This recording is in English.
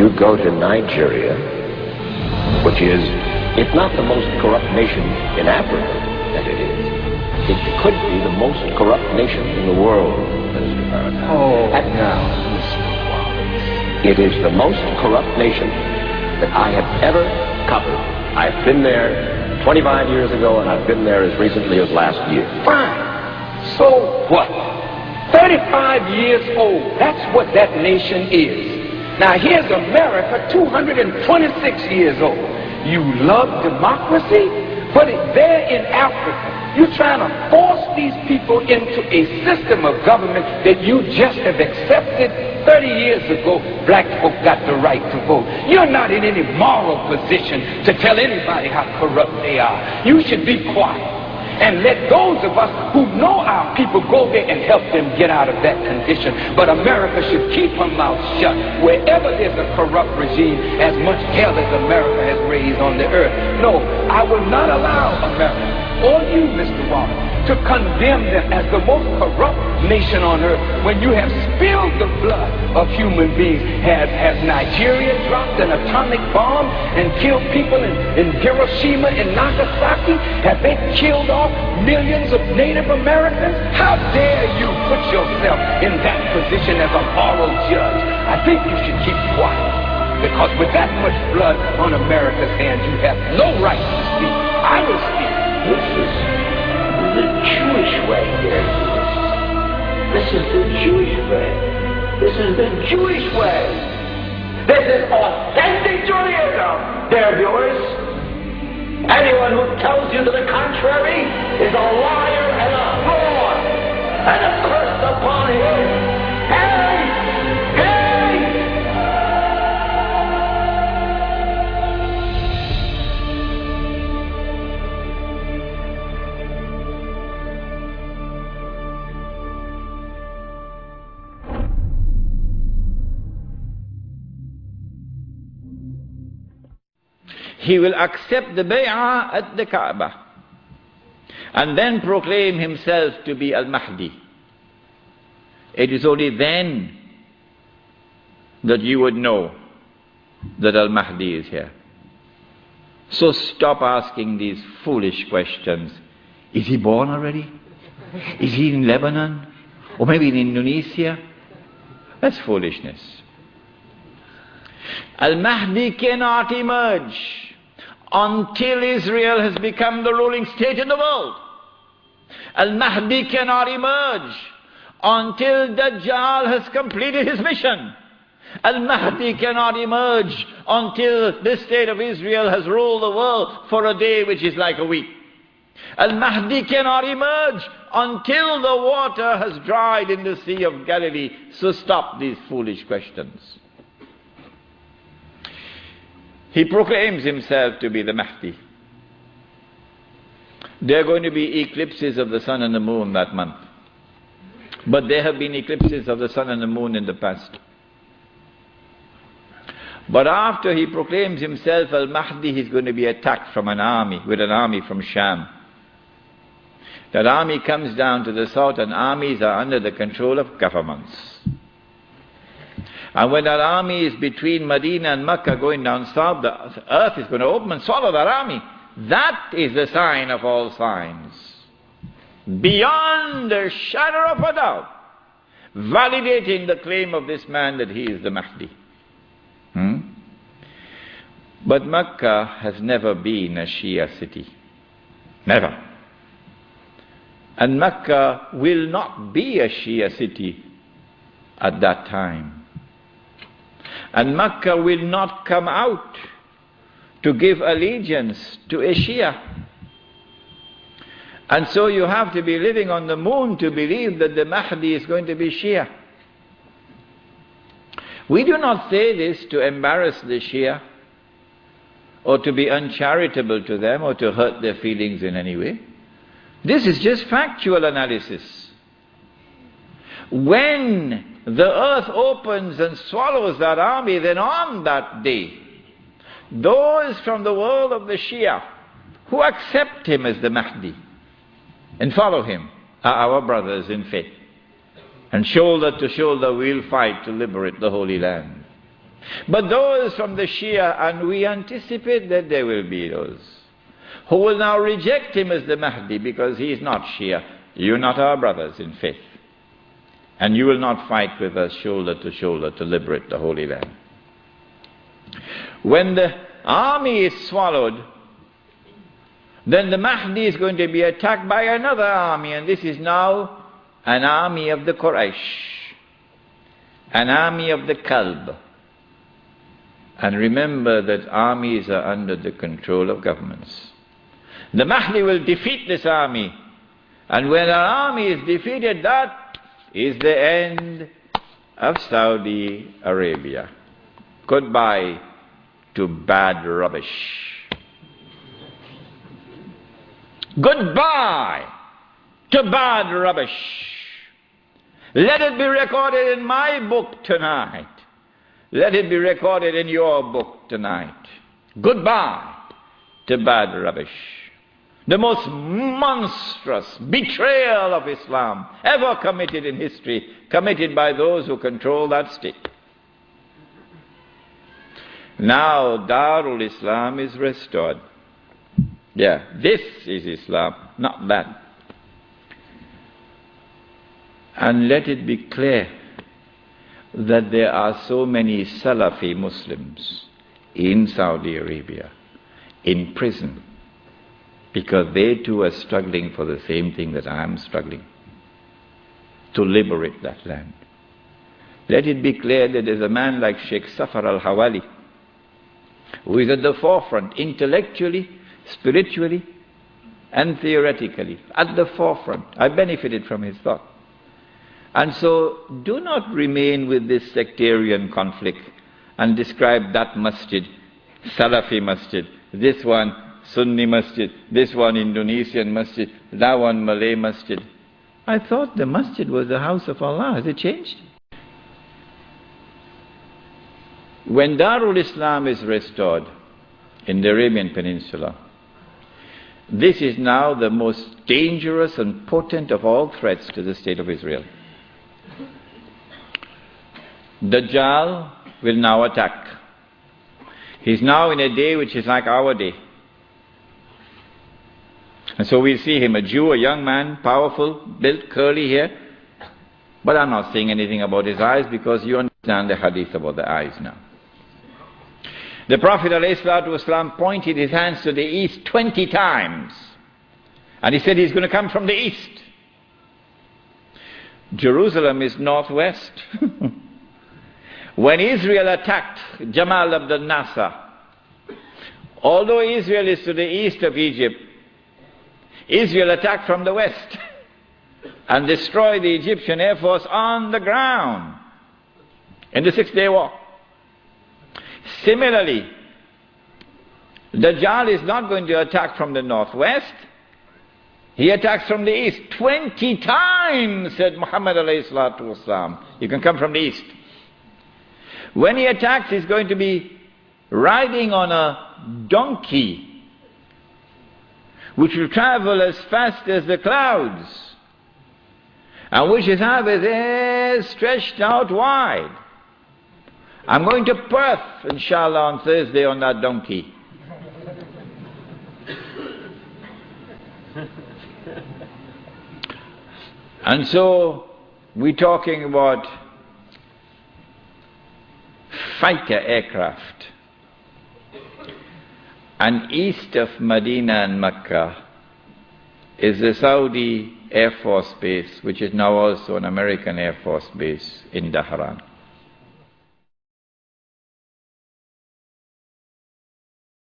you go to Nigeria, which is, if not the most corrupt nation in Africa, that it is, it could be the most corrupt nation in the world, Mr. Faraday. Oh, and now, Mr. Wallace. It is the most corrupt nation that I have ever covered. I've been there 25 years ago, and I've been there as recently as last year. Fine. So what? 35 years old. That's what that nation is. Now here's America, 226 years old. You love democracy, but there in Africa, you're trying to force these people into a system of government that you just have accepted. 30 years ago, black folk got the right to vote. You're not in any moral position to tell anybody how corrupt they are. You should be quiet and let those of us who know our people go there and help them get out of that condition. But America should keep her mouth shut. Wherever there's a corrupt regime, as much hell as America has raised on the earth. No, I will not allow America, or you, Mr. Wallace, to condemn them as the most corrupt nation on earth when you have spilled the blood of human beings. Has Nigeria dropped an atomic bomb and killed people in Hiroshima and Nagasaki? Have they killed off millions of Native Americans? How dare you put yourself in that position as a moral judge? I think you should keep quiet, because with that much blood on America's hands, you have no right to speak. I will speak. This is the Jewish way here. This is the Jewish way. This is the Jewish way. This is authentic Judaism, dear viewers. Anyone who tells you to the contrary is a liar and a fraud and a curse upon him. Hey! Hey! He will accept the bay'ah at the Kaaba and then proclaim himself to be Al-Mahdi. It is only then that you would know that Al-Mahdi is here. So stop asking these foolish questions. Is he born already? Is he in Lebanon? Or maybe in Indonesia? That's foolishness. Al-Mahdi cannot emerge until Israel has become the ruling state in the world. Al-Mahdi cannot emerge until Dajjal has completed his mission. Al-Mahdi cannot emerge until the state of Israel has ruled the world for a day which is like a week. Al-Mahdi cannot emerge until the water has dried in the Sea of Galilee. So stop these foolish questions. He proclaims himself to be the Mahdi. There are going to be eclipses of the sun and the moon that month. But there have been eclipses of the sun and the moon in the past. But after he proclaims himself Al-Mahdi, he's going to be attacked from an army, with an army from Sham. That army comes down to the south, and armies are under the control of governments. And when that army is between Medina and Mecca going down south, the earth is going to open and swallow that army. That is the sign of all signs. Beyond a shadow of a doubt, validating the claim of this man that he is the Mahdi. But Mecca has never been a Shia city. Never. And Mecca will not be a Shia city at that time. And Mecca will not come out to give allegiance to a Shia. And so you have to be living on the moon to believe that the Mahdi is going to be Shia. We do not say this to embarrass the Shia, or to be uncharitable to them, or to hurt their feelings in any way. This is just factual analysis. When the earth opens and swallows that army, then on that day, those from the world of the Shia who accept him as the Mahdi and follow him are our brothers in faith. And shoulder to shoulder we'll fight to liberate the Holy Land. But those from the Shia, and we anticipate that there will be those, who will now reject him as the Mahdi because he is not Shia. You're not our brothers in faith. And you will not fight with us shoulder to shoulder to liberate the Holy Land. When the army is swallowed, then the Mahdi is going to be attacked by another army, and this is now an army of the Quraysh, an army of the Kalb. And remember that armies are under the control of governments. The Mahdi will defeat this army, and when our army is defeated, that is the end of Saudi Arabia. Goodbye to bad rubbish. Goodbye to bad rubbish. Let it be recorded in my book tonight. Let it be recorded in your book tonight. Goodbye to bad rubbish. The most monstrous betrayal of Islam ever committed in history, committed by those who control that state. Now Darul Islam is restored. Yeah, this is Islam, not that. And let it be clear that there are so many Salafi Muslims in Saudi Arabia, in prison, because they too are struggling for the same thing that I am struggling, to liberate that land. Let it be clear that there's a man like Sheikh Safar al-Hawali, who is at the forefront intellectually, spiritually, and theoretically, at the forefront. I benefited from his thought. And so do not remain with this sectarian conflict and describe that masjid, Salafi masjid, this one Sunni masjid, this one Indonesian masjid, that one Malay masjid. I thought the masjid was the house of Allah. Has it changed? When Darul Islam is restored in the Arabian Peninsula, this is now the most dangerous and potent of all threats to the state of Israel. Dajjal will now attack. He's now in a day which is like our day. And so we see him, a Jew, a young man, powerful, built, curly hair. But I'm not saying anything about his eyes because you understand the hadith about the eyes now. The Prophet ﷺ pointed his hands to the east 20 times. And he said he's going to come from the east. Jerusalem is northwest. When Israel attacked Jamal Abdel Nasser, although Israel is to the east of Egypt, Israel attacked from the west and destroyed the Egyptian Air Force on the ground in the 6-day war. Similarly, Dajjal is not going to attack from the northwest. He attacks from the east. 20 times, said Muhammad alayhi salatu wasalam. You can come from the east. When he attacks, he's going to be riding on a donkey, which will travel as fast as the clouds, and which is have his ears stretched out wide. I'm going to Perth, inshallah, on Thursday on that donkey. And so we're talking about fighter aircraft. And east of Medina and Mecca is the Saudi Air Force Base, which is now also an American Air Force Base in Dhahran.